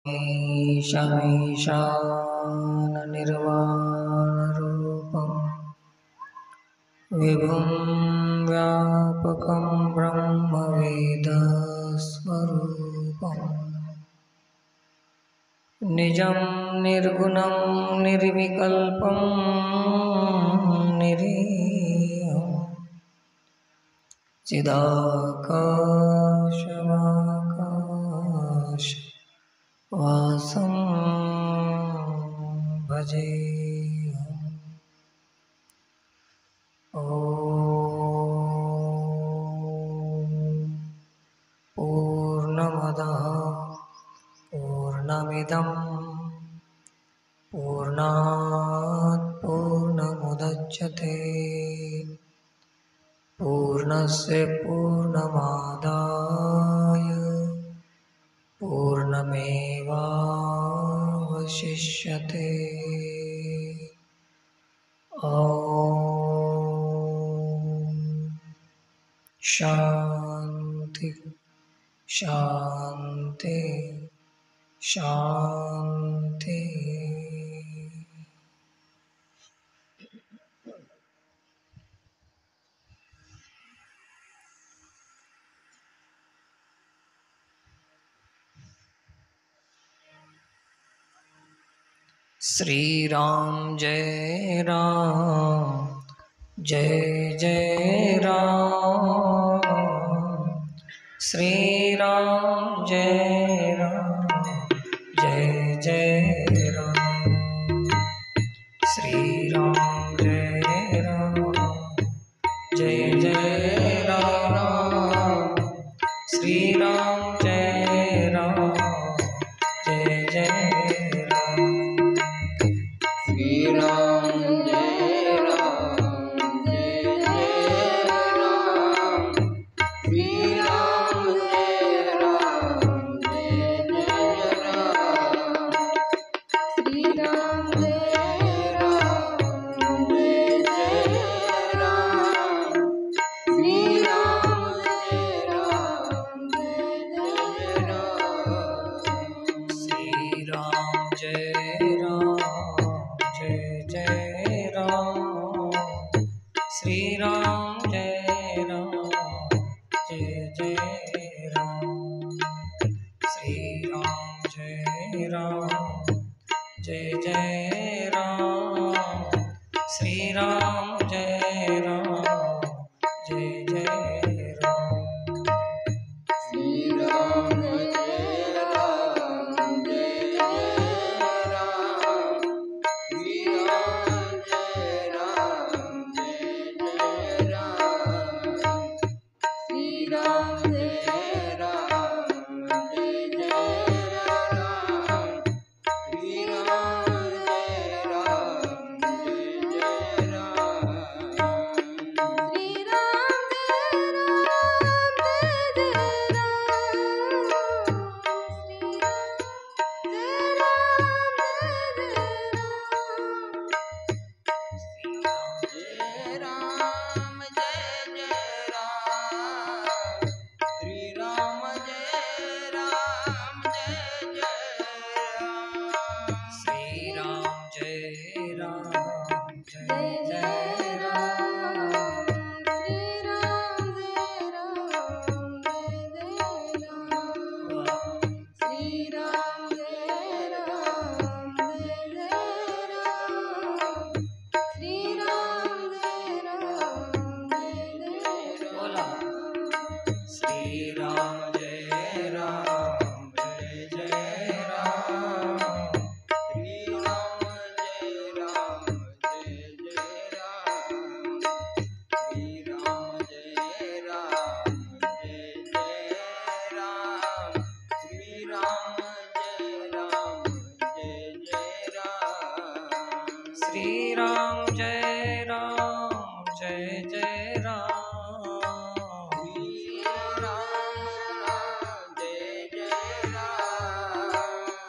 ईशमीशाननिर्वाणरूपं विभुं व्यापकं ब्रह्मवेदस्वरूपम् निजं निर्गुणं निर्विकल्पं निरीहं चिदाकाशमाकाशवासं भजेऽहम्। ॐ पूर्णमदः पूर्णमिदं पूर्णात् पूर्णमुदच्यते पूर्णस्य पूर्णमादाय पूर्णमेवावशिष्यते। ॐ शान्ति शान्ति शान्ति। श्री राम जय राम जय जय राम। श्री राम जय राम जय जय राम। श्री राम जय राम जय जय राम। श्री राम जय राम जय जय राम। श्री राम जय राम जय जय राम। श्री राम जय राम जय जय राम। श्री राम जय राम जय जय राम। श्री राम जय राम जय जय राम। श्री राम जय राम जय जय राम। श्री राम जय राम जय जय राम। श्री राम जय राम जय जय राम। श्री राम जय राम जय जय राम। श्री राम जय राम जय जय राम। श्री राम जय राम जय जय राम।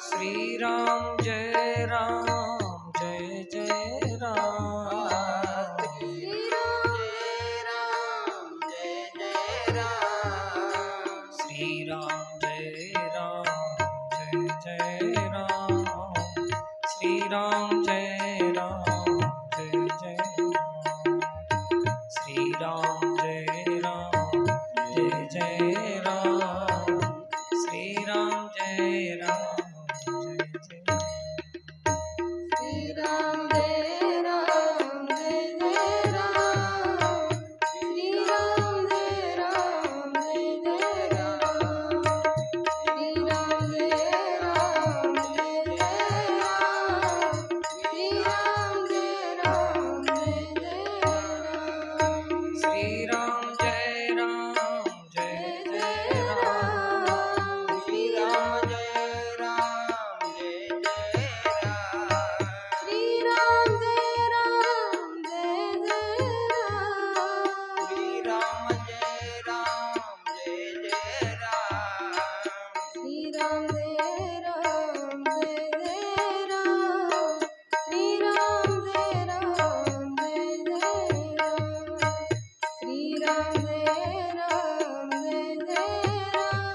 श्री राम जय राम जय जय राम। श्री राम जय राम जय जय राम। श्री राम जय राम जय जय राम, श्री राम जय राम, जय जय राम, श्री राम जय राम, जय जय राम, श्री राम जय राम, जय जय राम, श्री राम जय राम, जय जय राम, श्री राम जय राम, जय जय राम, श्री राम जय राम, जय जय राम, श्री राम जय राम, जय जय राम, श्री राम जय राम, जय जय राम, श्री राम जय राम, जय जय राम, श्री राम जय राम, जय जय राम, श्री राम जय राम, जय जय राम, श्री राम जय राम, जय जय राम, श्री राम जय राम, जय जय राम,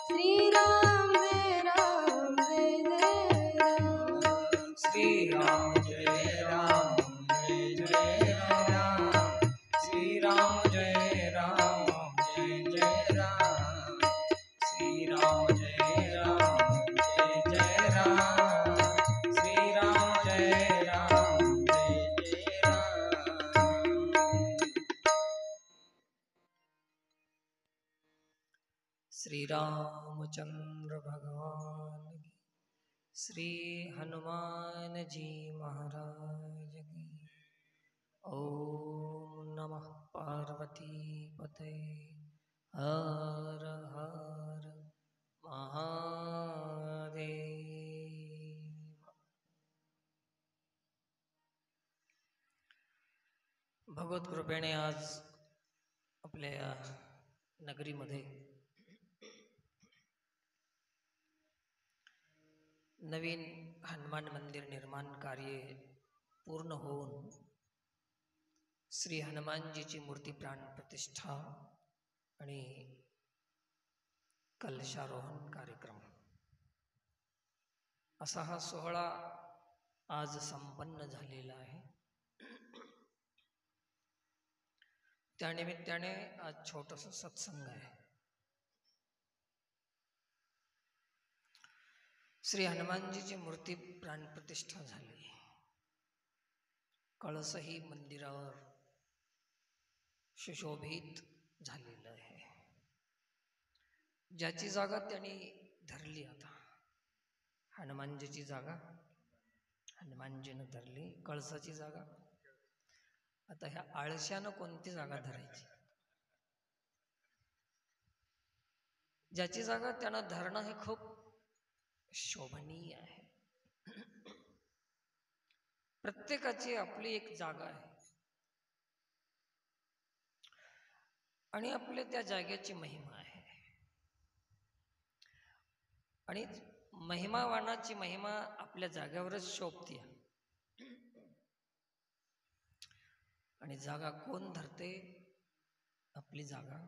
श्री राम जय राम, जय जय राम, श्री राम जय राम, जय जय राम, श्री राम जय राम, जय जय राम, श्री राम जय राम, जय जय राम, श्री राम जय राम, जय जय राम, श्री राम जय राम, जय जय राम। श्री रामचंद्र भगवान की, श्री हनुमान जी महाराज की। ओम नमः पार्वती पते, हर हर महादेव। भगवत कृपेने आज आपल्या या नगरीमध्ये नवीन हनुमान मंदिर निर्माण कार्य पूर्ण होऊन श्री हनुमानजीची मूर्ती प्राण प्रतिष्ठा आणि कलशारोहण कार्यक्रम असा हा सोहळा आज संपन्न झालेला आहे। त्यानिमित्ताने आज छोटंसं सत्संग आहे। श्री हनुमानजीची मूर्ती प्राणप्रतिष्ठा झाली, कळसही मंदिरावर सुशोभित झालेलं आहे। ज्याची जागा त्यांनी धरली, आता हनुमानजीची जागा हनुमानजीनं धरली, कळसाची जागा आता ह्या आळशानं कोणती जागा धरायची? ज्याची जागा त्यानं धरणं हे खूप शोभनीय आहे। प्रत्येकाची आपली एक जागा आहे आणि आपल्या त्या जागेची महिमा आहे आणि महिमावानाची महिमा आपल्या जागेवरच शोभते। आणि जागा कोण धरते? आपली जागा।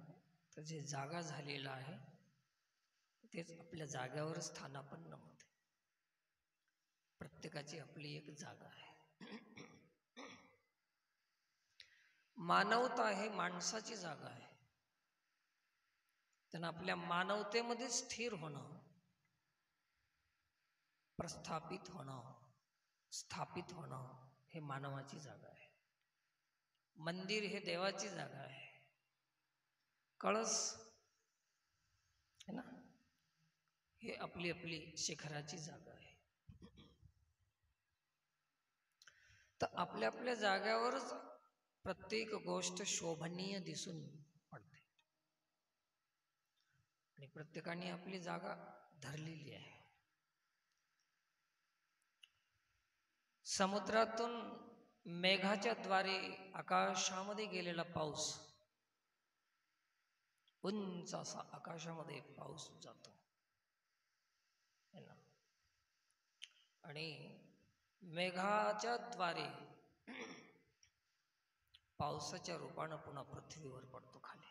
तर जे जागा झालेलं आहे तेच आपल्या जागेवर स्थानापन्न होते। प्रत्येकाची आपली एक जागा आहे। मानवता हे माणसाची जागा आहे। त्यांना आपल्या मानवतेमध्ये स्थिर होणं, प्रस्थापित होणं, स्थापित होणं हे मानवाची जागा आहे। मंदिर हे देवाची जागा आहे। कळस है ना, हे आपली आपली शिखराची जागा आहे। तर आपल्या आपल्या जाग्यावरच प्रत्येक गोष्ट शोभनीय दिसून पडते आणि प्रत्येकाने आपली जागा धरलेली आहे। समुद्रातून मेघाच्या द्वारे आकाशामध्ये गेलेला पाऊस, उंच असा आकाशामध्ये पाऊस जातो आणि मेघाच्या द्वारे पावसाच्या रूपानं पुन्हा पृथ्वीवर पडतो खाली।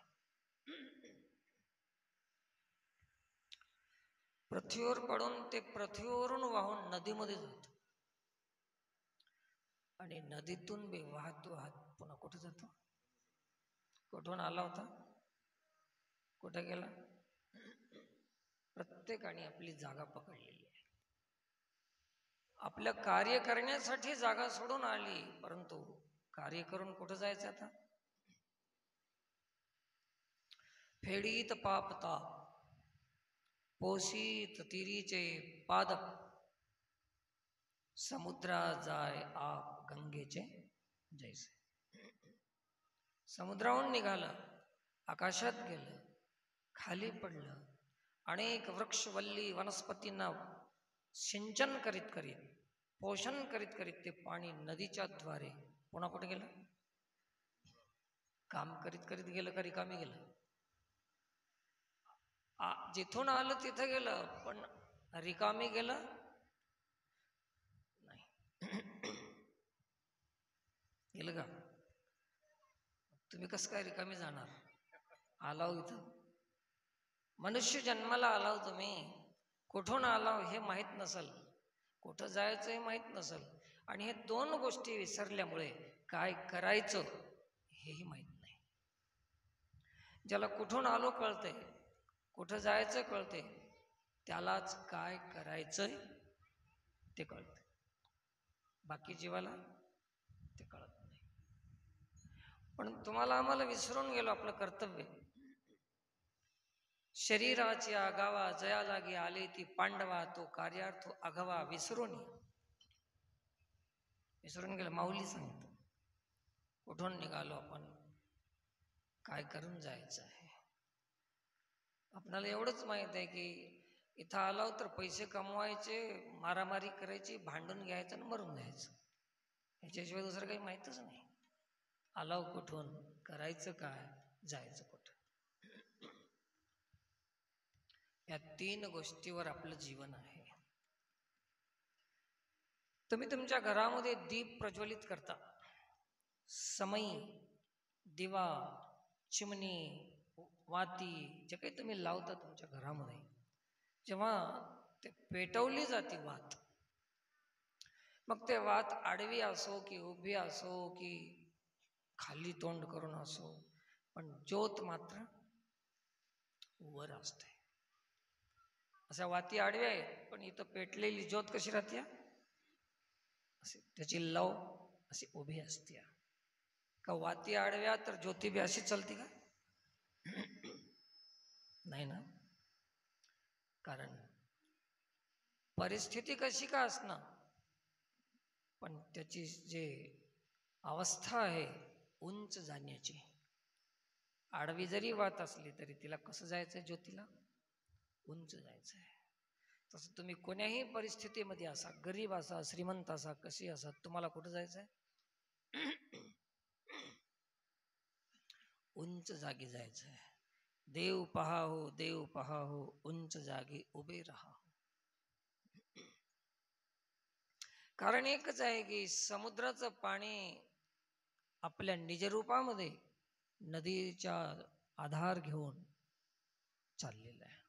पृथ्वीवर पडून ते पृथ्वीवरून वाहून नदीमध्ये जात आणि नदीतून बी वाहत वाहत पुन्हा कुठे जातो? कुठून आला होता, कुठे गेला? प्रत्येकाने आपली जागा पकडलेली आहे. आपलं कार्य करण्यासाठी जागा सोडून आली, परंतु कार्य करून कुठं जायचं आता? फेडीत पापता पोषीत तिरीचे पादप, समुद्रा जाय आप गंगेचे जैसे. समुद्राहून निघालं, आकाशात गेलं, खाली पडलं, अनेक वृक्षवल्ली वनस्पतींना सिंचन करीत करीत, पोषण करीत करीत ते पाणी नदीच्या द्वारे पुन्हा कुठे गेलं? काम करीत करीत गेलं का रिकामी गेलं? जिथून आलं तिथं गेलं, पण रिकामी गेलं नाही. गेलं का? तुम्ही कसं काय रिकामी जाणार? आलाव इथं मनुष्य जन्माला आलाव, तुम्ही कुठून आलाव हे माहीत नसल, कुठं जायचं हे माहीत नसल, आणि हे दोन गोष्टी विसरल्यामुळे काय करायचं हेही माहीत नाही. ज्याला कुठून आलो कळते, कुठं जायचं कळते, त्यालाच काय करायचंय ते कळते. बाकी जीवाला ते कळत नाही. पण तुम्हाला आम्हाला विसरून गेलो आपलं कर्तव्य. शरीराची आगावा जया लागी आले ती पांडवा, तो कार्यार्थ आघावा विसरून गेलं. माऊली सांगतो, कुठून निघालो आपण, काय करून जायचं आहे. आपणाला एवढंच माहित आहे की इथं आलो तर पैसे कमवायचे, मारामारी करायची, भांडून घ्यायचं आणि मरून जायचं, ह्याच्याशिवाय दुसरं काही माहीतच नाही. आलाव कुठून, करायचं काय, जायचं कुठं, या तीन गोष्टीवर आपलं जीवन आहे. तुम्ही तुमच्या घरामध्ये दीप प्रज्वलित करता, समई, दिवा, चिमणी, वाती जे काही तुम्ही लावता तुमच्या घरामध्ये, जेव्हा ते पेटवली जाते वात, मग ते वात आडवी असो की उभी असो की खाली तोंड करून असो, पण ज्योत मात्र वर असते. अशा वाती आडव्या आहेत, पण इथं पेटलेली ज्योत कशी राहते? असे त्याची लव अशी उभी असते. का वाती आडव्या तर ज्योती बी अशी चलते का? नाही ना. कारण परिस्थिती कशी का असणार, पण त्याची जे अवस्था आहे उंच जाण्याची, आडवी जरी वात असली तरी तिला कसं जायचंय? ज्योतीला उंच जायचंय. तसं तुम्ही कोण्याही परिस्थितीमध्ये असा, गरीब असा, श्रीमंत असा, कशी असा, तुम्हाला कुठं जायचंय? उंच जागी जायचंय. देव पहा हो, देव पहा हो, उंच जागी उभे राहा. कारण एकच आहे की समुद्राचं पाणी आपल्या निजरूपामध्ये नदीच्या आधार घेऊन चाललेलं आहे,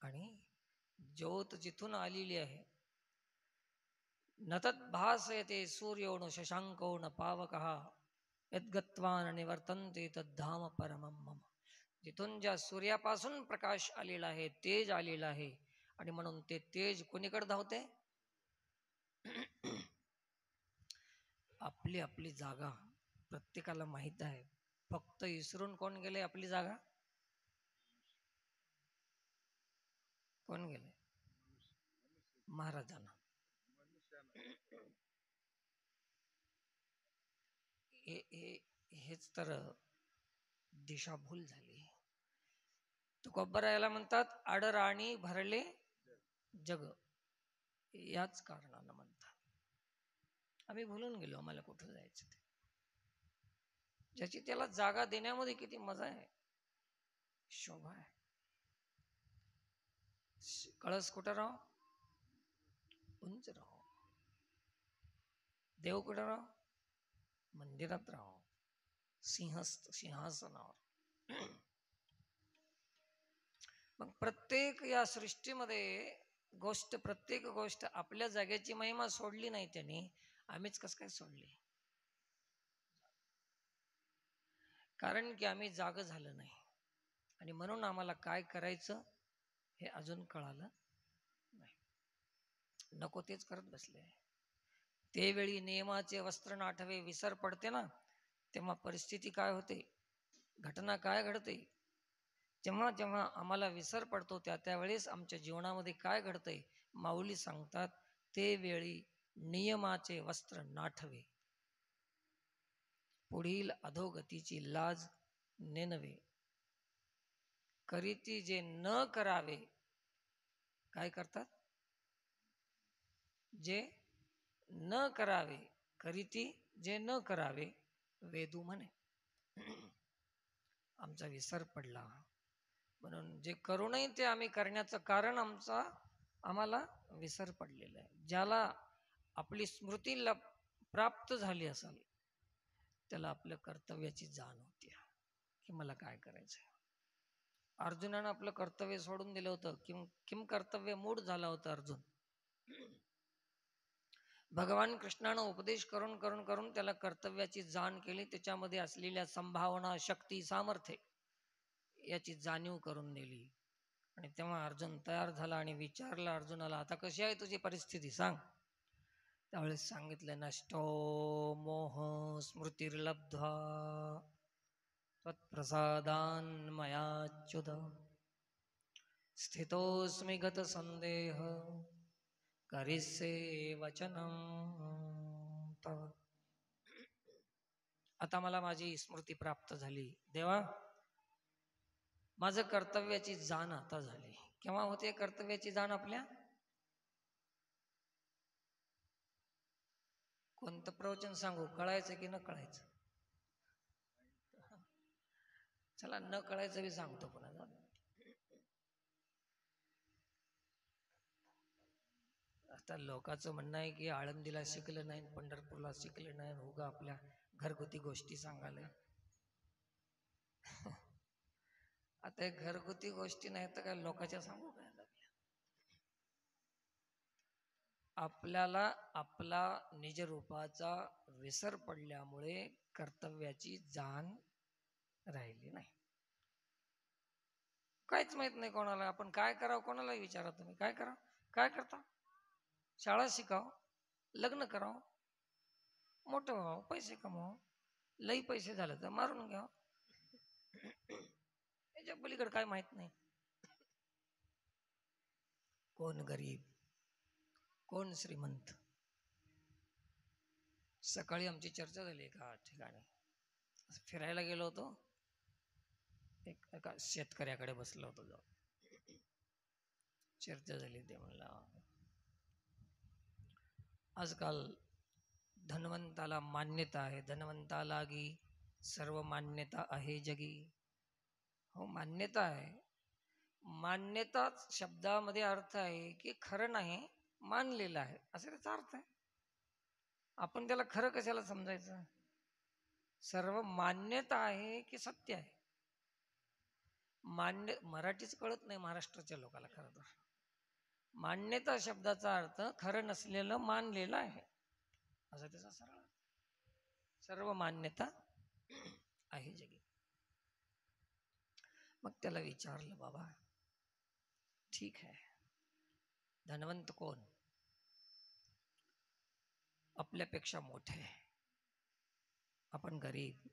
आणि ज्योत जिथून आलेली आहे, नतत भास येते सूर्योण शशांकोण पावकः यद्गत्वान निवर्तन्ते तद्धाम परमं मम. जिथून ज्या सूर्यापासून प्रकाश आलेला आहे, तेज आलेला आहे, आणि म्हणून ते तेज कोणीकडे धावते? आपली आपली जागा प्रत्येकाला माहित आहे, फक्त विसरून कोण गेले आपली जागा? कोण गेले? महाराजांना. हेच तर दिशाभूल झाली. तुकोबरायाला म्हणतात आडराणी भरले जग, याच कारणानं म्हणतात. आम्ही भूलून गेलो आम्हाला कुठं जायचं ते. ज्याची त्याला जागा देण्यामध्ये किती मजा आहे, शोभा आहे. कळस कुठं राहो? उंच राहो. देव कुठं राहो? मंदिरात राहो, सिंहासनावर. मग प्रत्येक या सृष्टीमध्ये प्रत्येक गोष्ट आपल्या जागेची महिमा सोडली नाही त्यांनी, आम्हीच कसं काय सोडली? कारण की आम्ही जाग झालं नाही, आणि म्हणून आम्हाला काय करायचं हे अजून कळालं नाही. नको तेच करत बसले. ते वेळी नियमाचे वस्त्र नाठवे विसर पडते ना, तेव्हा परिस्थिती काय होते, घटना काय घडते, जेव्हा जेव्हा आम्हाला विसर पडतो त्यावेळेस आमच्या जीवनामध्ये काय घडतंय, माऊली सांगतात, ते वेळी नियमाचे वस्त्र नाठवे, पुढील अधोगतीची लाज नेनवे, करीती जे न करावे. काय करतात? जे न करावे, करीती जे न करावे, वेदू म्हणे. आमचा विसर पडला, म्हणून जे करू नये ते आम्ही करण्याचं कारण आम्हाला विसर पडलेला आहे. ज्याला आपली स्मृतीला प्राप्त झाली असेल त्याला आपल्या कर्तव्याची जाण होती की मला काय करायचंय. अर्जुनानं आपलं कर्तव्य सोडून दिलं होतं. किम कर्तव्य मूढ झाला होता अर्जुन. भगवान कृष्णानं उपदेश करून करून करून त्याला कर्तव्याची जाण केली, त्याच्यामध्ये असलेल्या संभावना, शक्ती, सामर्थ्य याची जाणीव करून दिली. आणि तेव्हा अर्जुन तयार झाला आणि विचारला अर्जुनाला, आता कशी आहे तुझी परिस्थिती सांग. त्यावेळेस सांगितलं, नष्टो मोह स्मृतिर्लब्ध्वा त्वत्प्रसादान् मयाच्युत स्थितोऽस्मि गत संदेह करिष्ये वचनं तव. आता मला माझी स्मृती प्राप्त झाली देवा, माझं कर्तव्याची जाण आता झाली. केव्हा होते कर्तव्याची जाण आपल्या? कोणतं प्रवचन सांगू, कळायचं की न कळायचं? चला न कळायचं बी सांगतो पुन्हा. आता लोकांचं म्हणणं आहे की आळंदीला शिकलं नाही, पंढरपूरला शिकलं नाही, उगा आपल्या घरगुती गोष्टी सांगायला. आता घरगुती गोष्टी नाही तर काय लोकांच्या सांगू काय? आपल्याला आपला निजरूपाचा विसर पडल्यामुळे कर्तव्याची जाण राहिली नाही. काहीच माहित नाही कोणाला. आपण काय करावं कोणाला विचारा तुम्ही, काय करावं, काय करता? शाळा शिकाव, लग्न करावं, मोठं व्हावं, पैसे कमवावं, लई पैसे झाले तर मारून घ्यावं, याच्या पलीकडे काय माहित नाही. कोण गरीब, कोण श्रीमंत. सकाळी आमची चर्चा झाली एका ठिकाणी, फिरायला गेलो होतो, एका शेतकऱ्याकडे बसलो होतो, जाऊन चर्चा झाली. ते म्हणला, आजकाल धनवंताला मान्यता आहे, धनवंतालागी सर्व मान्यता आहे जगी. हो, मान्यता आहे. मान्यता शब्दामध्ये अर्थ आहे की खरं नाही, मानलेलं आहे, असा त्याचा अर्थ आहे. आपण त्याला खरं कशाला समजायचं? सर्व मान्यता आहे की सत्य आहे? मराठीच कळत नाही महाराष्ट्राच्या लोकांना. खरं तर मान्यता शब्दाचा अर्थ खरं नसलेलं मानलेलं आहे, असं त्याचा सरळ. सर्व मान्यता आहे जगी. मग त्याला विचारलं, बाबा ठीक आहे, धनवंत कोण? आपल्यापेक्षा मोठे, आपण गरीब.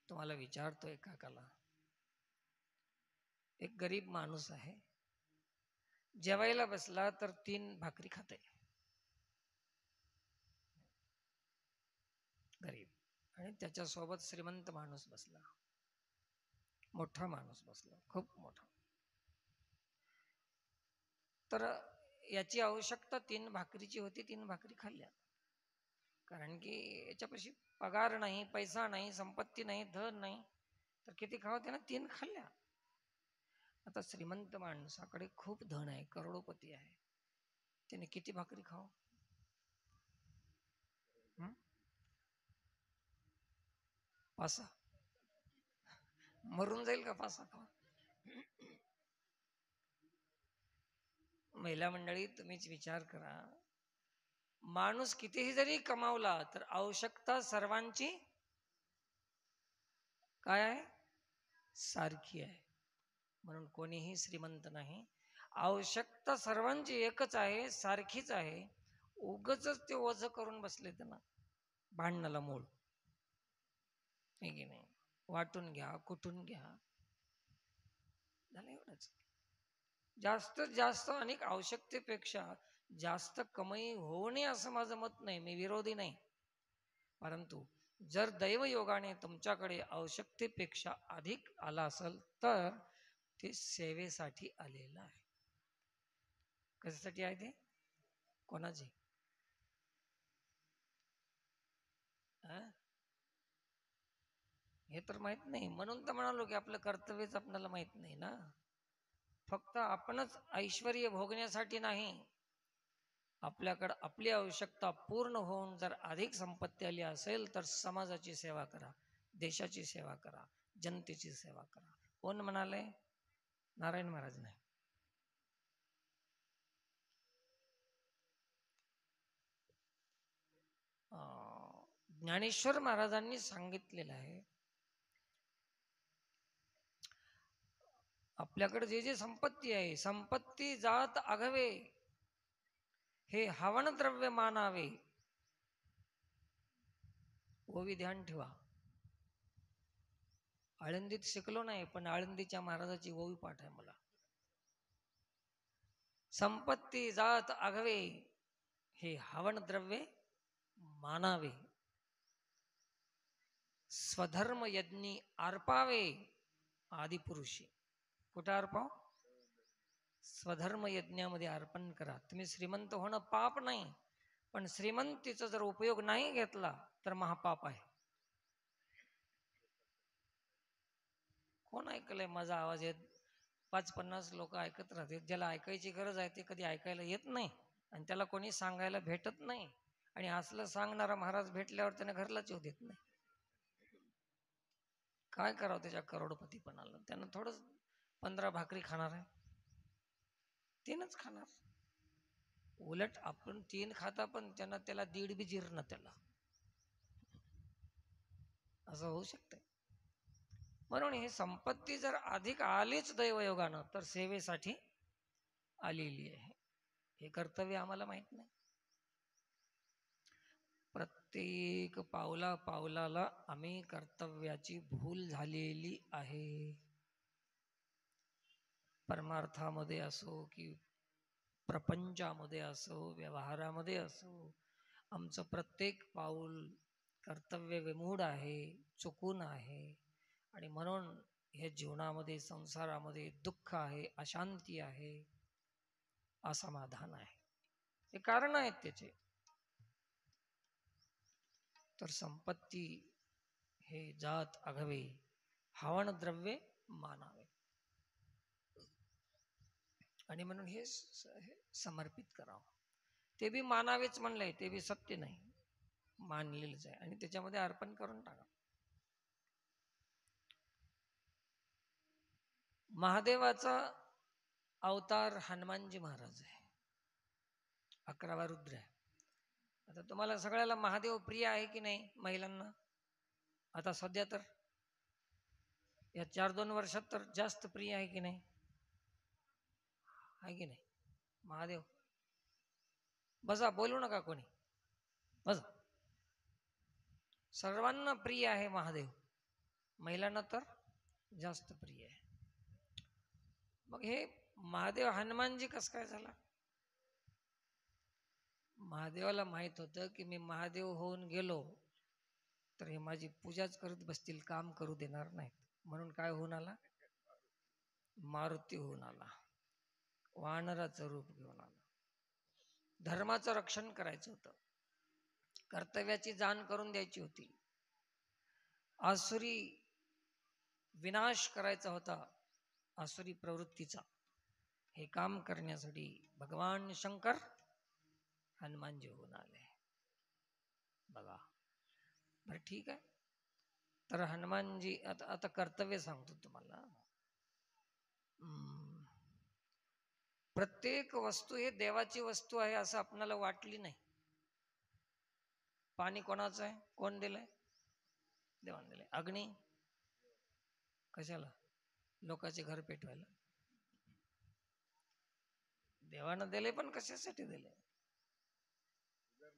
तुम्हाला विचारतोय काकाला, एक गरीब माणूस आहे, जेवायला बसला तर 3 भाकरी खाते, गरीब. आणि त्याच्यासोबत श्रीमंत माणूस बसला, मोठा माणूस बसला, खूप मोठा. तर याची आवश्यकता 3 भाकरीची होती, 3 भाकरी खाल्ल्या. कारण की याच्यापाशी पगार नाही, पैसा नाही, संपत्ती नाही, धन नाही, तर किती खावं? त्यानं 3 खाल्ल्या. आता श्रीमंत माणसाकडे खूप धन आहे, करोडोपती आहे, त्याने किती भाकरी खावं? पासा मरून जाईल का पासा खावा? महिला मंडळी तुम्हीच विचार करा, माणूस कितीही जरी कमावला तर आवश्यकता सर्वांची काय आहे? सारखी आहे. म्हणून कोणीही श्रीमंत नाही. आवश्यकता सर्वांची एकच आहे, सारखीच आहे. उगच ते ओझ करून बसले त्यांना भांडणाला मूळ आहे की नाही. वाटून घ्या, कुठून घ्या, झालं एवढंच. जास्तीत जास्त अनेक आवश्यकतेपेक्षा जास्त कमाई होऊ नये असं माझं मत नाही. मी विरोधी नाही. परंतु जर दैवयोगाने तुमच्याकडे आवश्यकतेपेक्षा अधिक आला असेल तर ते सेवेसाठी आलेलं आहे. कशासाठी आहे ते? कोणाची? हे तर माहित नाही. म्हणून तर म्हणालो की आपलं कर्तव्यच आपल्याला माहित नाही ना. फक्त आपणच ऐश्वर्य भोगण्यासाठी नाही, आपल्याकडे आपली आवश्यकता पूर्ण होऊन जर अधिक संपत्ती आली असेल तर समाजाची सेवा करा, देशाची सेवा करा, जनतेची सेवा करा. कोण म्हणाले? नारायण महाराज नाही. ज्ञानेश्वर महाराजांनी सांगितलेलं आहे, आपल्याकडे जे जे संपत्ती आहे, संपत्ती जात आघवे, हे हवन द्रव्य मानावे. ओवी ध्यान ठेवा. आळंदीत शिकलो नाही, पण आळंदीच्या महाराजाची ओवी पाठ आहे मला. संपत्ती जात आघवे, हे हवन द्रव्य मानावे. स्वधर्म यज्ञी अर्पावे आदिपुरुषी. कुठे अर्पाव? स्वधर्म यज्ञामध्ये अर्पण करा. तुम्ही श्रीमंत होणं पाप नाही, पण श्रीमंतीचा जर उपयोग नाही घेतला तर महापाप आहे. कोण ऐकलंय माझा आवाज येत? 5-50 लोक ऐकत राहते. ज्याला ऐकायची गरज आहे ते कधी ऐकायला येत नाही आणि त्याला कोणी सांगायला भेटत नाही. आणि असलं सांगणारा महाराज भेटल्यावर त्याने घरलाच येऊ देत नाही. काय करावं त्याच्या करोडपतीपणाला? त्यानं थोडंच 15 भाकरी खाणार आहे, 3च खाणार. उलट आपण 3 खाता पण त्याला 1.5 बी जीर्ण त्याला, असं होऊ शकतंय. म्हणून हे संपत्ती जर अधिक आलीच दैवयोगानं तर सेवेसाठी आलेली आहे. हे कर्तव्य आम्हाला माहित नाही. प्रत्येक पावला पावलाला आम्ही कर्तव्याची भूल झालेली आहे. परमार्थामध्ये असो की प्रपंचामध्ये असो, व्यवहारामध्ये असो, आमचं प्रत्येक पाऊल कर्तव्य विमूढ आहे, चुकून आहे. आणि म्हणून हे जीवनामध्ये, संसारामध्ये दुःख आहे, अशांती आहे, असमाधान आहे. हे कारण आहेत त्याचे. तर संपत्ती हे जात आघवे, हवन द्रव्य मानावे. आणि म्हणून हे समर्पित करावं. ते बी मानावेच म्हणलंय, ते बी सत्य नाही, मानलेलंच आहे. आणि त्याच्यामध्ये अर्पण करून टाका. महादेवाचा अवतार हनुमानजी महाराज आहे, 11वा रुद्र आहे. आता तुम्हाला सगळ्याला महादेव प्रिय आहे की नाही? महिलांना आता सध्या तर या 4-2 वर्षात तर जास्त प्रिय आहे की नाही? आहे की नाही? महादेव बसा, बोलू नका कोणी, बस. सर्वांना प्रिय आहे महादेव, महिलांना तर जास्त प्रिय आहे. मग हे महादेव हनुमानजी कसं काय झाला? महादेवाला माहित होतं की मी महादेव होऊन गेलो तर हे माझी पूजाच करत बसतील, काम करू देणार नाहीत. म्हणून काय होऊन आला? मारुती होऊन आला, वानराचं रूप घेऊन आला. धर्माचं रक्षण करायचं होतं, कर्तव्याची जाण करून द्यायची होती, आसुरी विनाश करायचा होता, आसुरी प्रवृत्तीचा. हे काम करण्यासाठी भगवान शंकर हनुमानजी होऊन आले. बघा बरं, ठीक आहे. तर हनुमानजी आता कर्तव्य सांगतो तुम्हाला. हम्म, प्रत्येक वस्तू हे देवाची वस्तू आहे असं आपल्याला वाटली नाही. पाणी कोणाचं आहे? कोण दिलंय? देवाने दिलंय. अग्नी कशाला? लोकांचे घर पेटवायला. देवानं दिले, पण कशासाठी दिले?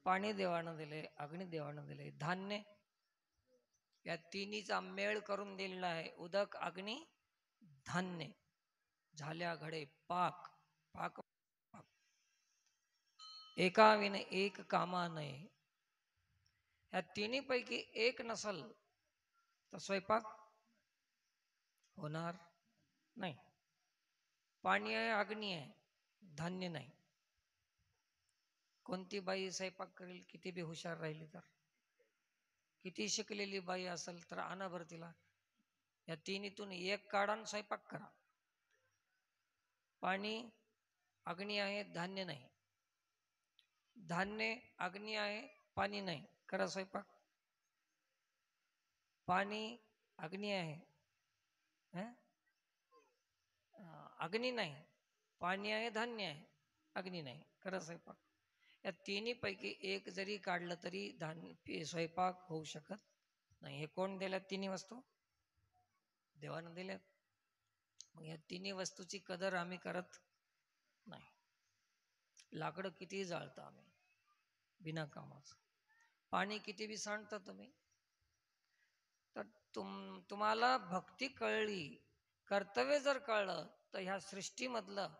पाणी देवानं दिले, अग्नी देवानं दिले, धान्य या तिन्हीचा मेळ करून दिलेला आहे. उदक, अग्नी, धान्य. झाल्या घडे पाक. पाक एका विने एक कामा नये. या तिन्ही पैकी एक नसल तर स्वयंपाक होणार नाही. पाणी आहे, अग्नी आहे, धान्य नाही. कोणती बाई स्वयंपाक करेल? किती बी हुशार राहिली तर, किती शिकलेली बाई असेल तर आणा बरं तिला. या तिन्हीतून एक काढा आणि स्वयंपाक करा. पाणी, अग्नी आहे, धान्य नाही. धान्य, अग्नी आहे, पाणी नाही, करा स्वयंपाक. पाणी, अग्नी आहे, अग्नी नाही, पाणी आहे, धान्य आहे, अग्नी नाही, करा स्वयंपाक. या तिन्ही पैकी एक जरी काढलं तरी स्वयंपाक होऊ शकत नाही. हे कोण दिल्यात तिन्ही वस्तू? देवानं दिल्यात. मग या तिन्ही वस्तूची कदर आम्ही करत नाही. लाकडं किती जाळता आम्ही बिना कामाचं. पाणी किती बी सांडता तुम्ही. तर तुम्हाला भक्ती कळली, कर्तव्य जर कळलं, तर ह्या सृष्टीमधलं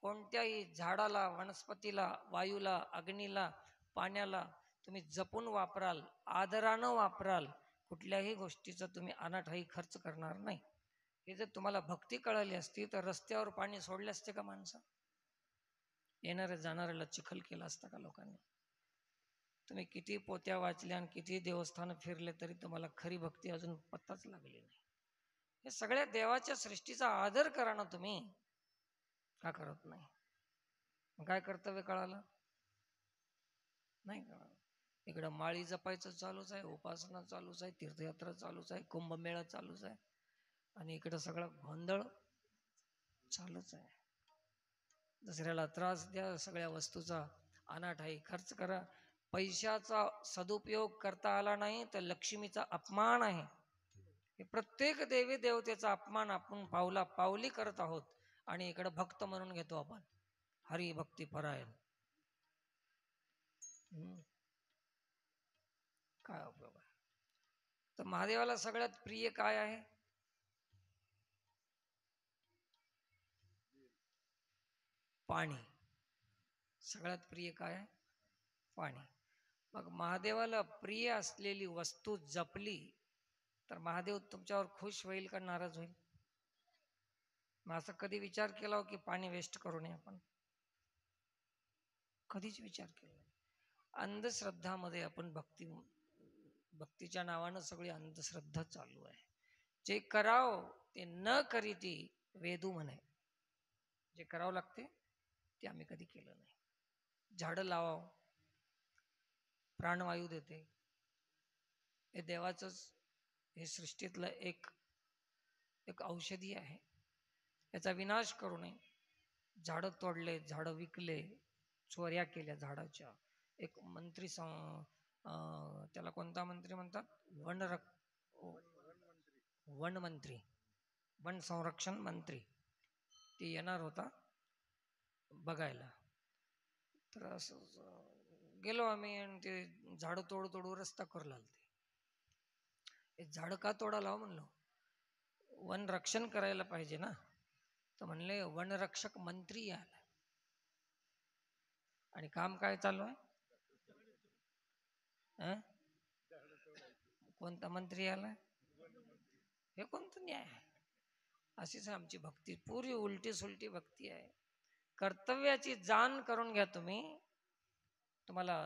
कोणत्याही झाडाला, वनस्पतीला, वायूला, अग्नीला, पाण्याला तुम्ही जपून वापराल, आदरानं वापराल. कुठल्याही गोष्टीचा तुम्ही अनाठाई खर्च करणार नाही. हे जर तुम्हाला भक्ती कळली असती तर रस्त्यावर पाणी सोडले असते का माणसं? येणाऱ्या जाणाऱ्याला चिखल केला असता का लोकांनी? तुम्ही किती पोत्या वाचल्या आणि किती देवस्थान फिरले तरी तुम्हाला खरी भक्ती अजून पत्ताच लागली नाही. हे सगळ्या देवाच्या सृष्टीचा आदर करा ना तुम्ही, का करत नाही? काय कर्तव्य कळालं नाही कळालं. इकडं माळी जपायचं चालूच आहे, उपासना चालूच आहे, तीर्थयात्रा चालूच आहे, कुंभमेळा चालूच आहे, आणि इकडं सगळं गोंधळ चालूच आहे. दुसऱ्याला त्रास द्या, सगळ्या वस्तूचा अनाठाई खर्च करा. पैशाचा सदुपयोग करता आला नाही तर लक्ष्मीचा अपमान आहे. हे प्रत्येक देवी देवतेचा अपमान आपण पावला पावली करत आहोत. आणि इकडे भक्त म्हणून घेतो आपण हरिभक्ती परायण. काय उपयोग आहे? तर महादेवाला सगळ्यात प्रिय काय आहे? पाणी. सगळ्यात प्रिय काय आहे? पाणी. मग महादेवाला प्रिय असलेली वस्तू जपली तर महादेव तुमच्यावर खुश होईल का नाराज होईल? मग असं कधी विचार केला हो की पाणी वेस्ट करू नये आपण? कधीच विचार केला नाही. अंधश्रद्धामध्ये आपण भक्तीच्या नावानं सगळी अंधश्रद्धा चालू आहे. जे कराव ते न करीती वेदू म्हणे. जे करावं लागते ते आम्ही कधी केलं नाही. झाडं लावाव, प्राणवायू देते, हे देवाचंच, हे सृष्टीतलं एक औषधी आहे. याचा विनाश करू नये. झाडं तोडले, झाडं विकले, चोऱ्या केल्या झाडाच्या. एक मंत्री त्याला कोणता मंत्री म्हणतात? वन मंत्री, वन संरक्षण मंत्री. ते येणार होता बघायला. तर असं गेलो आम्ही आणि ते झाडं तोडू रस्ता करू लागले. हे झाड का तोडायला म्हणलो? वन रक्षण करायला पाहिजे ना. तर म्हणले वनरक्षक मंत्री आला. आणि काम काय चालू आहे? कोणता मंत्री आला? हे कोणतं न्याय आहे? अशीच आमची भक्ती, पुरी उलटी सुलटी भक्ती आहे. कर्तव्याची जाण करून घ्या तुम्ही. तुम्हाला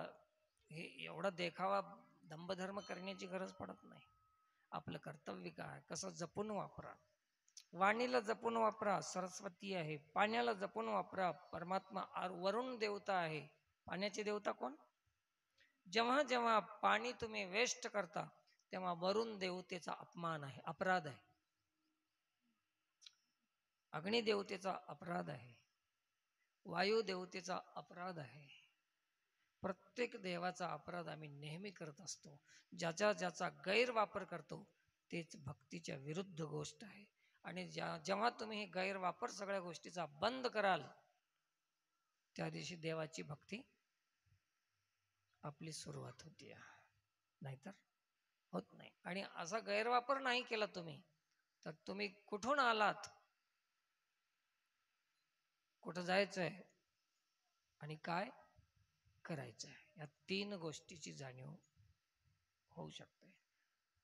हे एवढा देखावा दंभधर्म करण्याची गरज पडत नाही. आपलं कर्तव्य काय, कसं जपून वापरा. वाणीला जपून वापरा, सरस्वती आहे. पाण्याला जपून वापरा, परमात्मा वरुण देवता आहे. पाण्याची देवता कोण? जेव्हा जेव्हा पाणी तुम्ही वेस्ट करता तेव्हा वरुण देवतेचा अपमान आहे, अपराध आहे. अग्निदेवतेचा अपराध आहे, वायुदेवतेचा अपराध आहे. प्रत्येक देवाचा अपराध आम्ही नेहमी करत असतो. ज्याचा ज्याचा गैरवापर करतो तेच भक्तीच्या विरुद्ध गोष्ट आहे. आणि जेव्हा तुम्ही गैरवापर सगळ्या गोष्टीचा बंद कराल त्या दिवशी देवाची भक्ती आपली सुरुवात होती, नाहीतर होत नाही. आणि असा गैरवापर नाही केला तुम्ही तर तुम्ही कुठून आलात, कुठं जायचंय आणि काय करायचंय, या 3 गोष्टीची जाणीव होऊ शकते.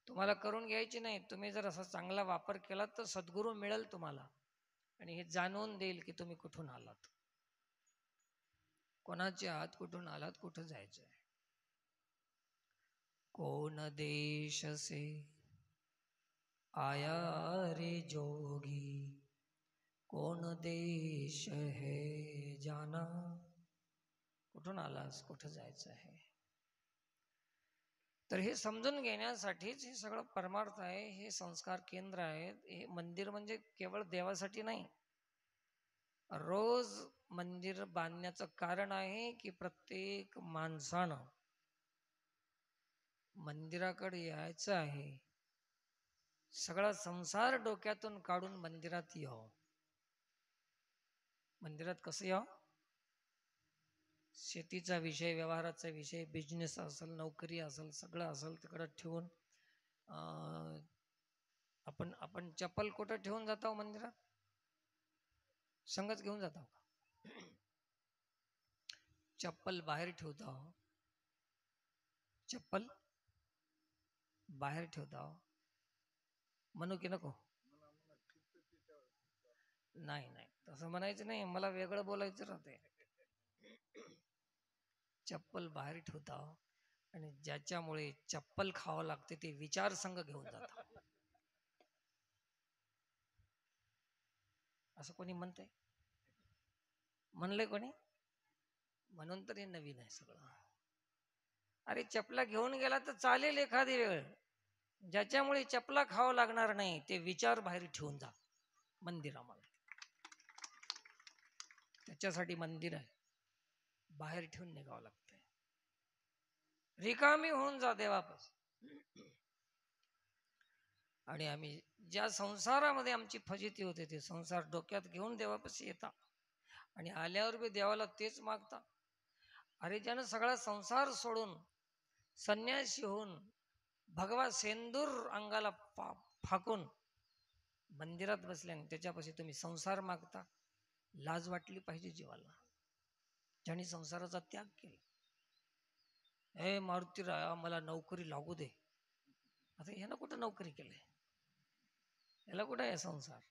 तुम्हाला करून घ्यायची नाही. तुम्ही जर असा चांगला वापर केला तर सद्गुरू मिळेल तुम्हाला आणि हे जाणवून देईल की तुम्ही कुठून आलात, कोणाचे आहात, कुठून आलात, कुठं जायचंय. कौन देश से आया रे जोगी, कौन देश है जाना. कुठून आलास, कुठं जायचं आहे. तर हे समजून घेण्यासाठीच हे सगळं परमार्थ आहे. हे संस्कार केंद्र आहे. हे मंदिर म्हणजे केवळ देवासाठी नाही. रोज मंदिर बांधण्याचं कारण आहे की प्रत्येक माणसानं मंदिराकडे यायचं आहे. सगळा संसार डोक्यातून काढून मंदिरात यावं. मंदिरात कसं यावं? शेतीचा विषय, व्यवहाराचा विषय, बिझनेस असेल, नोकरी असेल, सगळं असेल तिकडं ठेवून आपण चप्पल कुठं ठेवून जातो मंदिरात? संगच घेऊन जातो का? चप्पल बाहेर ठेवतो, चप्पल बाहेर ठेवतो म्हणू की नको? नाही नाही, तसं म्हणायचं नाही, मला वेगळं बोलायचं राहते. चप्पल बाहेर ठेवता आणि ज्याच्यामुळे चप्पल खावं लागते ते विचार संघ घेऊन जातात. असं कोणी म्हणतंय? म्हणलंय कोणी? म्हणून तर हे नवीन आहे सगळं. अरे चपला घेऊन गेला तर चालेल एखादी वेळ, ज्याच्यामुळे चपला खावं लागणार नाही ते विचार बाहेर ठेवून जा मंदिरामध्ये. त्याच्यासाठी मंदिर आहे, बाहेर ठेवून निघावं लागतंय. रिकामी होऊन जा देवापासून. आणि आम्ही ज्या संसारामध्ये आमची फजिती होते ते संसार डोक्यात घेऊन देवापाशी येता आणि आल्यावर बी देवाला तेच मागता. अरे ज्यानं सगळा संसार सोडून संन्यासी होऊन भगवा सेंदूर अंगाला फाकून मंदिरात बसल्याने त्याच्यापाशी तुम्ही संसार मागता. लाज वाटली पाहिजे जीवाला. ज्याने संसाराचा त्याग केला. हे मारुतीराया मला नोकरी लागू दे. आता ह्यानं कुठं नोकरी केलंय? याला कुठं आहे संसार?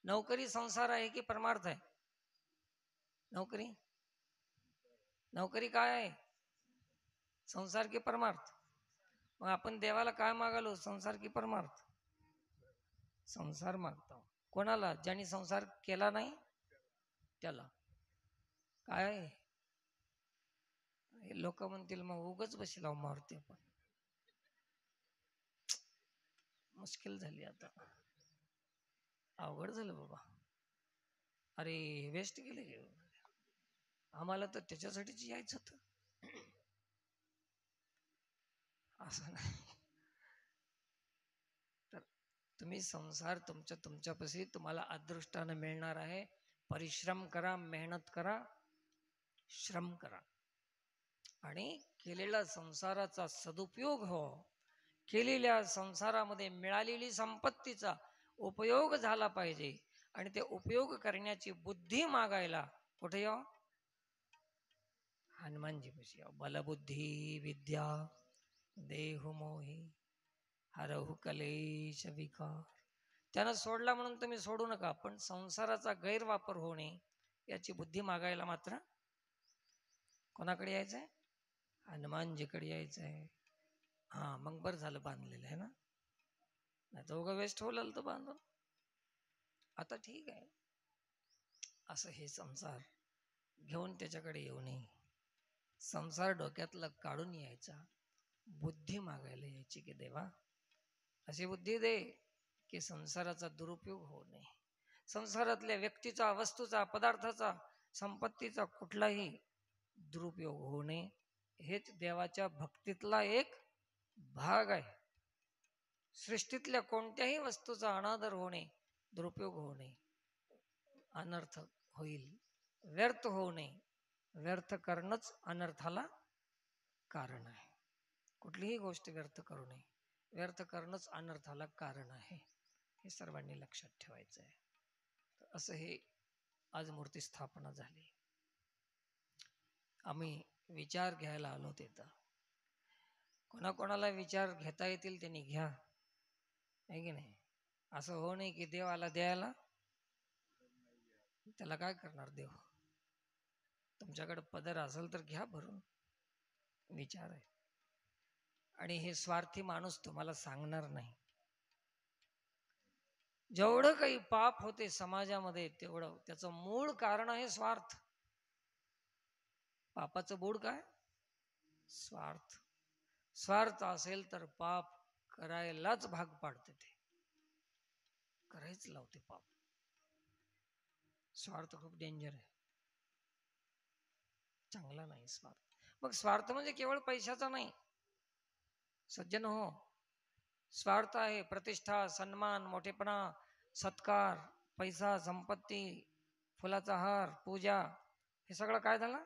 नोकरी संसार आहे की परमार्थ आहे? नोकरी नोकरी काय आहे? संसार की परमार्थ? मग आपण देवाला काय मागालो, संसार की परमार्थ? संसार मागतो. कोणाला? ज्यांनी संसार केला नाही त्याला. काय लोक म्हणतील मग उगच बसला मारुती आपण. मुश्किल झाली आता, अवघड झालं बाबा. अरे वेस्ट गेले, आम्हाला तर त्याच्यासाठीच यायचं होतं. असं नाही. तर तुम्ही संसार तुमच्यापाशी तुम्हाला अदृष्टानं मिळणार आहे. परिश्रम करा, मेहनत करा, श्रम करा आणि केलेला संसाराचा सदुपयोग हो. केलेल्या संसारामध्ये मिळालेली संपत्तीचा उपयोग झाला पाहिजे आणि ते उपयोग करण्याची बुद्धी मागायला कुठे यावं? हनुमानजी पाशी यावं. बलबुद्धी विद्या देहु मोही हरहु कलेश विकार. त्यानं सोडला म्हणून तुम्ही सोडू नका, पण संसाराचा गैरवापर होणे याची बुद्धी मागायला मात्र कोणाकडे यायचंय? हनुमानजीकडे यायचंय. हा मग बरं झालं बांधलेलं आहे ना, नाही तर उगा वेस्ट होईल तर बांधून. आता ठीक आहे. असं हे संसार घेऊन त्याच्याकडे येऊ नये. संसार डोक्यातला काढून यायचा, बुद्धी मागायला यायची की देवा अशी बुद्धी दे की संसाराचा दुरुपयोग होऊ नये. संसारातल्या व्यक्तीचा, वस्तूचा, पदार्थाचा, संपत्तीचा कुठलाही दुरुपयोग होऊ नये, हेच देवाच्या भक्तीतला एक भाग आहे. सृष्टीतल्या कोणत्याही वस्तूचा अनादर होणे, दुरुपयोग होऊ नये, अनर्थ होईल, व्यर्थ होऊ नये. व्यर्थ करणंच अनर्थाला कारण आहे. कुठलीही गोष्ट व्यर्थ करू नये, व्यर्थ करणंच अनर्थाला कारण आहे. हे सर्वांनी लक्षात ठेवायचं आहे. असं हे आज मूर्ती स्थापना झाली. आम्ही विचार घ्यायला आलो तिथं. कोणाकोणाला विचार घेता येतील त्यांनी घ्या, आहे की नाही? असं हो नाही की देव आला द्यायला, त्याला काय करणार देव? तुमच्याकडे पदर असेल तर घ्या भरून. विचार आहे. आणि हे स्वार्थी माणूस तुम्हाला सांगणार नाही. जेवढं काही पाप होते समाजामध्ये तेवढं त्याचं मूळ कारण आहे स्वार्थ. पापाचं मूळ काय? स्वार्थ. स्वार्थ असेल तर पाप करायलाच भाग पाडते, ते करायच लावते पाप. स्वार्थ खूप डेंजर आहे, चांगला नाही स्वार्थ. मग स्वार्थ म्हणजे केवळ पैशाचा नाही सज्जन हो. स्वार्थ आहे प्रतिष्ठा, सन्मान, मोठेपणा, सत्कार, पैसा, संपत्ती, फुलाचा हार, पूजा, हे सगळं काय झालं?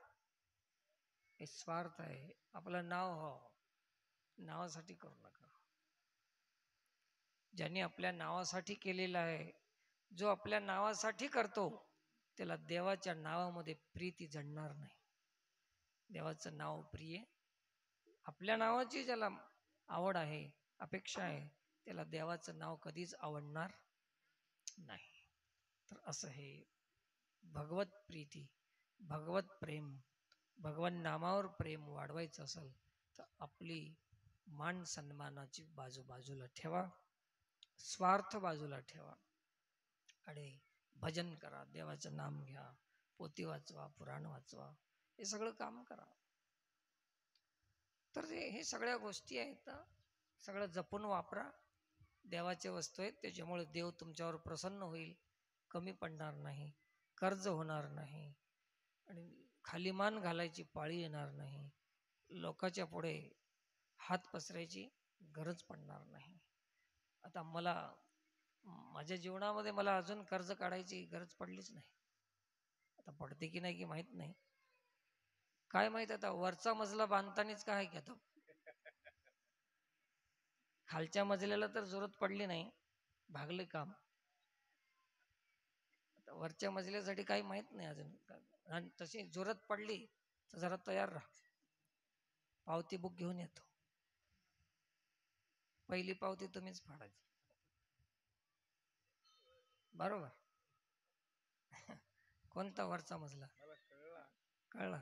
हे स्वार्थ आहे. आपलं नाव हो, नावासाठी करू नका. ज्यांनी आपल्या नावासाठी केलेलं आहे, जो आपल्या नावासाठी करतो, त्याला देवाच्या नावामध्ये प्रीती जडणार नाही. देवाचं नाव प्रिय, आपल्या नावाची ज्याला आवड आहे, अपेक्षा आहे, त्याला देवाचं नाव कधीच आवडणार नाही. तर असं हे भगवत प्रीती, भगवत प्रेम, भगवान नामावर प्रेम वाढवायचं असेल तर आपली मान सन्मानाची बाजू बाजूला ठेवा, स्वार्थ बाजूला ठेवा आणि भजन करा, देवाचं नाम घ्या, पोथी वाचवा, पुराण वाचवा, हे सगळं काम करा. तर हे सगळ्या गोष्टी आहेत, सगळं जपून वापरा. देवाच्या वस्तू आहेत, त्याच्यामुळे देव तुमच्यावर प्रसन्न होईल, कमी पडणार नाही, कर्ज होणार नाही आणि खाली मान घालायची पाळी येणार नाही, लोकांच्या पुढे हात पसरायची गरज पडणार नाही. आता माझ्या जीवनामध्ये मला अजून कर्ज काढायची गरज पडलीच नाही. आता पडते की नाही की माहित नाही, काय माहित. आता वरचा मजला बांधतानीच काय घेतो, खालच्या मजल्याला तर जरूरत पडली नाही, भागले काम. आता वरच्या मजल्यासाठी काही माहित नाही अजून, आणि तशी जरूरत पडली तर जरा तयार राहा. पावती बुक घेऊन येतो, पहिली पावती तुम्हीच फाडायची, बरोबर? कोणता वरचा मजला? कळला?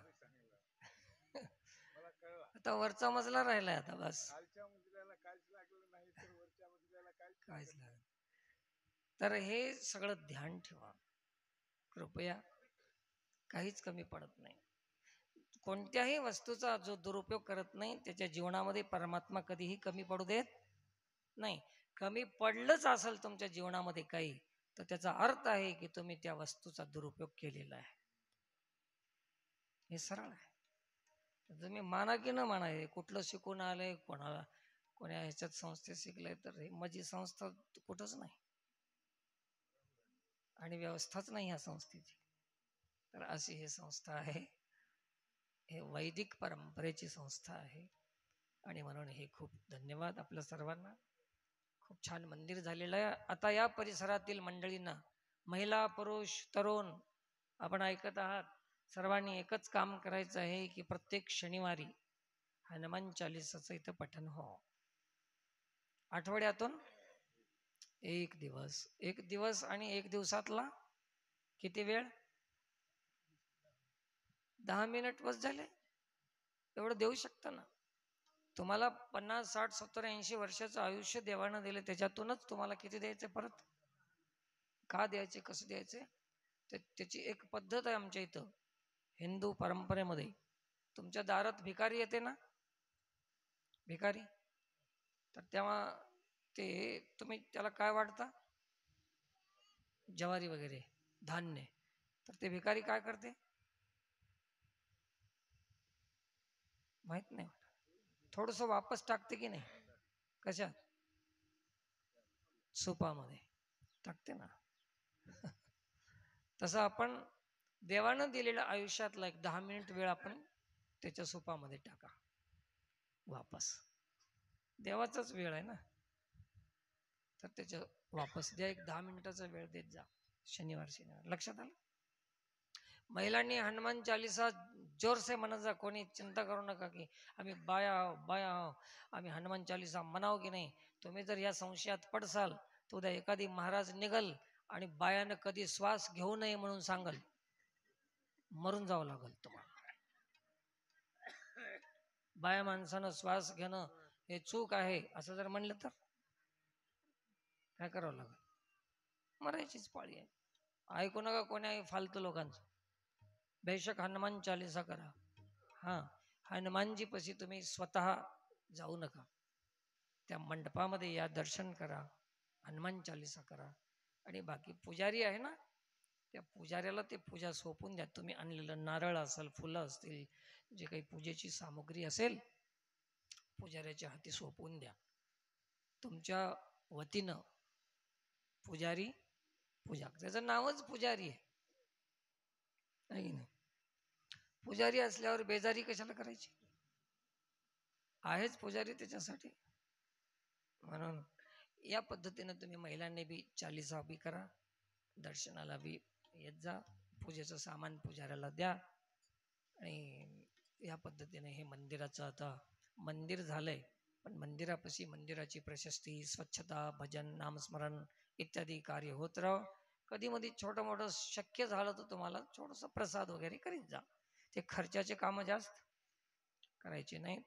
आता वरचा मजला राहिलाय आता, बस काहीच लागलं. तर हे सगळं ध्यान ठेवा कृपया, काहीच कमी पडत नाही. कोणत्याही वस्तूचा जो दुरुपयोग करत नाही त्याच्या जीवनामध्ये परमात्मा कधीही कमी पडू देत नाही. कमी पडलंच असेल तुमच्या जीवनामध्ये काही, तर त्याचा अर्थ आहे की तुम्ही त्या वस्तूचा दुरुपयोग केलेला आहे. हे सरळ आहे. तुम्ही माना की न माना, हे कुठलं शिकून आलंय, कोण्या ह्याच्यात संस्थेत शिकलंय, तर हे माझी संस्था कुठंच नाही आणि व्यवस्थाच नाही ह्या संस्थेची. तर अशी ही संस्था आहे, हे वैदिक परंपरेची संस्था आहे. आणि म्हणून हे खूप धन्यवाद आपल्या सर्वांना. खूप छान मंदिर झालेलं आहे. आता या परिसरातील मंडळींना, महिला, पुरुष, तरुण, आपण ऐकत आहात, सर्वांनी एकच काम करायचं आहे की प्रत्येक शनिवारी हनुमान चालीसाचं इथं पठण हो. आठवड्यातून एक दिवस आणि एक दिवसातला किती वेळ? 10 मिनिट बस झाले, एवढं देऊ शकता ना. तुम्हाला 50, 60, 70, 80 वर्षाचं आयुष्य देवानं दिले, त्याच्यातूनच तुम्हाला किती द्यायचे परत? का द्यायचे, कसं द्यायचे, त्याची एक पद्धत आहे आमच्या इथं हिंदू परंपरेमध्ये. तुमच्या दारात भिकारी येते ना, भिकारी, तर तेव्हा ते तुम्ही त्याला काय वाटता? ज्वारी वगैरे धान्य, तर ते भिकारी काय करते माहित नाही. थोडस वापस टाकते की नाही, कशात, सुपामध्ये टाकते ना. तसं आपण देवानं दिलेल्या आयुष्यातला एक 10 मिनिट वेळ आपण त्याच्या सुपामध्ये टाका वापस. देवाचाच वेळ आहे ना, तर त्याच्या वापस द्या. एक 10 मिनिटाचा वेळ देत जा शनिवार. लक्षात आलं. महिलांनी हनुमान चालीसा जोर से म्हणत जा. कोणी चिंता करू नका की आम्ही बाया आहो बाया आहो, आम्ही हनुमान चालीसा म्हणाव की नाही. तुम्ही जर या संशयात पडसाल तर उद्या एखादी महाराज निघल आणि बायानं कधी श्वास घेऊ नये म्हणून सांगल, मरून जावं लागल तुम्हाला. बाया माणसानं श्वास घेणं हे चूक आहे असं जर म्हणलं तर काय करावं लागल, मरायचीच पाळी आहे. ऐकू नका कोणी फालतू लोकांचं. बेशक हनुमान चालीसा करा. हा, हनुमानजी पशी तुम्ही स्वतः जाऊ नका, त्या मंडपामध्ये या, दर्शन करा, हनुमान चालीसा करा. आणि बाकी पुजारी आहे ना, त्या पुजाऱ्याला ते पूजा सोपून द्या. तुम्ही आणलेलं नारळ असेल, फुलं असतील, जे काही पूजेची सामुग्री असेल, पुजाऱ्याच्या हाती सोपवून द्या. तुमच्या वतीनं पुजारी पूजा, त्याचं नावच पुजारी आहे की नाही. पुजारी असल्यावर बेजारी कशाला करायची, आहेच पुजारी त्याच्यासाठी. म्हणून या पद्धतीनं तुम्ही महिलांनी बी चालीसा बी करा, दर्शनाला बी येत जा, पूजेचं सामान पुजाऱ्याला द्या. आणि या पद्धतीने हे मंदिराचं आता मंदिर झालंय, पण मंदिरापाशी मंदिराची प्रशस्ती, स्वच्छता, भजन, नामस्मरण इत्यादी कार्य होत राहो. कधी मधी छोटं मोठं शक्य झालं तर तुम्हाला थोडंसं प्रसाद वगैरे करीत जा. ते खर्चाचे कामं जास्त करायचे नाहीत.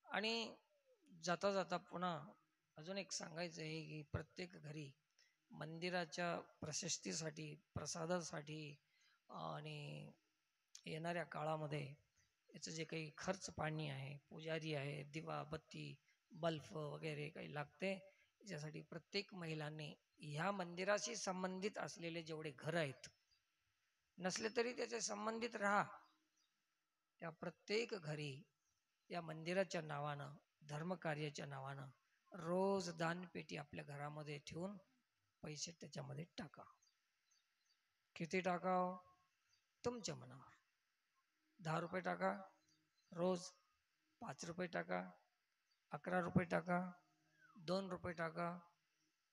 आणि जाता जाता पुन्हा अजून एक सांगायचं आहे की प्रत्येक घरी मंदिराच्या प्रशस्तीसाठी, प्रसादासाठी आणि येणाऱ्या काळामध्ये याचं जे काही खर्च पाणी आहे, पुजारी आहे, दिवा बत्ती बल्ब वगैरे काही लागते, याच्यासाठी प्रत्येक महिलांनी ह्या मंदिराशी संबंधित असलेले जेवढे घर आहेत, नसले तरी त्याचे संबंधित राहा, त्या प्रत्येक घरी या मंदिराच्या नावानं, धर्मकार्याच्या नावानं रोज दानपेटी आपल्या घरामध्ये ठेवून पैसे त्याच्यामध्ये टाका. किती टाकाव तुमच्या मनावर. 10 रुपये टाका रोज, 5 रुपये टाका, 11 रुपये टाका, 2 रुपये टाका,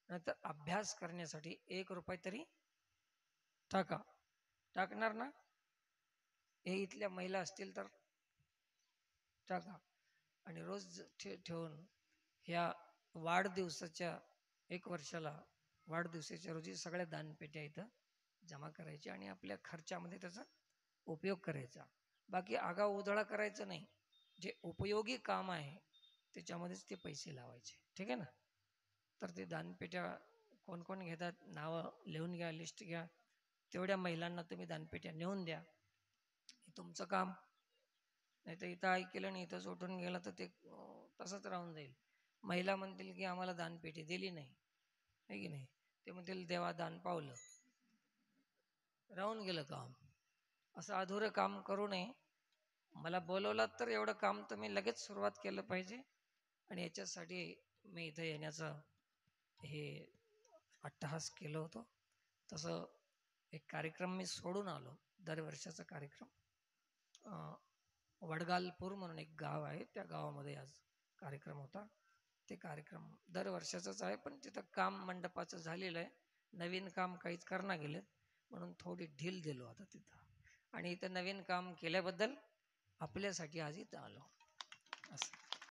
नंतर अभ्यास करण्यासाठी 1 रुपये तरी टाका. टाकणार ना, हे इथल्या महिला असतील तर टाका. आणि रोज ठेवून ह्या वाढदिवसाच्या 1 वर्षाला, वाढदिवसाच्या रोजी सगळ्या दानपेट्या इथं जमा करायच्या आणि आपल्या खर्चामध्ये त्याचा उपयोग करायचा. बाकी आगाऊ उधळा करायचं नाही. जे उपयोगी काम आहे त्याच्यामध्येच ते पैसे लावायचे. ठीक आहे ना. तर ते दानपेट्या कोण कोण घेतात, नावं लिहून घ्या, लिस्ट घ्या. तेवढ्या महिलांना तुम्ही दानपेट्या नेऊन द्या. हे तुमचं काम. नाही तर इथं ऐकलं नाही, इथं सुटून गेलं तर ते तसंच राहून जाईल. महिला म्हणतील की आम्हाला दानपेटी दिली नाही, आहे की नाही. ते म्हणतील देवा दान पावलं, राहून गेलं काम. असं अधुरं काम करू नये. मला बोलवलं तर एवढं काम तुम्ही लगेच सुरुवात केलं पाहिजे. आणि याच्यासाठी मी इथं येण्याचं हे अट्टहास केलं होतं. तसं एक कार्यक्रम मी सोडून आलो, दरवर्षाचा कार्यक्रम. वडगालपूर म्हणून एक गाव आहे, त्या गावामध्ये आज कार्यक्रम होता. ते कार्यक्रम दरवर्षाचाच आहे, पण तिथं काम मंडपाचं झालेलं आहे, नवीन काम काहीच करणार गेलेत, म्हणून थोडी ढील दिलो आता तिथं. आणि इथं नवीन काम केल्याबद्दल आपल्यासाठी आज इथं आलो असं.